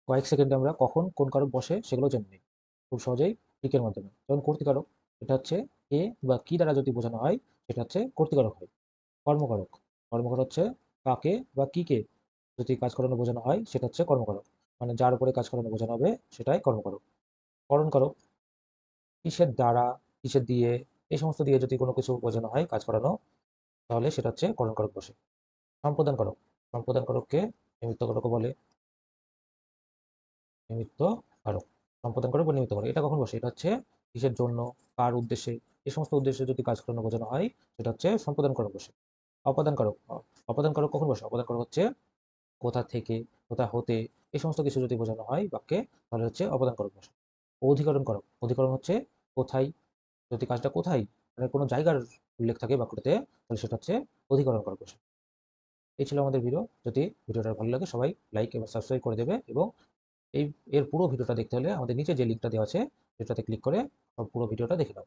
কয়েক সেকেন্ডে আমরা কখন কোন কারক বসে সেগুলো জেনে নিই খুব সহজেই ক্লিকের মাধ্যমে। যেমন কর্তৃকারক, এটা হচ্ছে কে বা কি দ্বারা যদি বোঝানো হয় সেটা হচ্ছে কর্তৃকারক হয়। কর্মকারক, কর্মকারক হচ্ছে কাকে বা কিকে যদি কাজ করানো বোঝানো হয় সেটা হচ্ছে কর্মকারক। মানে যার উপরে কাজ করানো বোঝানো হবে সেটাই কর্মকারক। করণকারক, কিসের দ্বারা, কিসের দিয়ে, এই সমস্ত দিয়ে যদি কোনো কিছু বোঝানো হয় কাজ করানো, তাহলে সেটা হচ্ছে করণকারক বসে। সম্প্রদানকারক, সম্প্রদানকারককে নিমিত্তকারকও বলে। নিমিত্ত কারক, সম্পাদন কারক বা নিমিত্ত কারক, এটা কখন বসে? এটা হচ্ছে কিসের জন্য, কার উদ্দেশ্যে, এই সমস্ত উদ্দেশ্যে যদি কাজ করানো বোঝানো হয় সেটা হচ্ছে সম্পাদন কারক বসে। অপাদান কারক, অপাদান কারক কখন বসে? অপাদান কারক হচ্ছে কোথা থেকে, কোথা হতে, এই সমস্ত কিছু যদি বোঝানো হয় বাক্যে, তাহলে হচ্ছে অপাদান কারক বসে। অধিকরণ কারক, অধিকরণ হচ্ছে কোথায়, যদি কাজটা কোথায় মানে কোনো জায়গার উল্লেখ থাকে বাক্যটাতে, তাহলে সেটা হচ্ছে অধিকরণ কারক বসে। এই ছিল আমাদের ভিডিও। যদি ভিডিওটা ভালো লাগে সবাই লাইক এবং সাবস্ক্রাইব করে দেবে, এবং এই এর পুরো ভিডিওটা দেখতে হলে আমাদের নিচে যে লিঙ্কটা দেওয়া আছে সেটাতে ক্লিক করে পুরো ভিডিওটা দেখে নাও।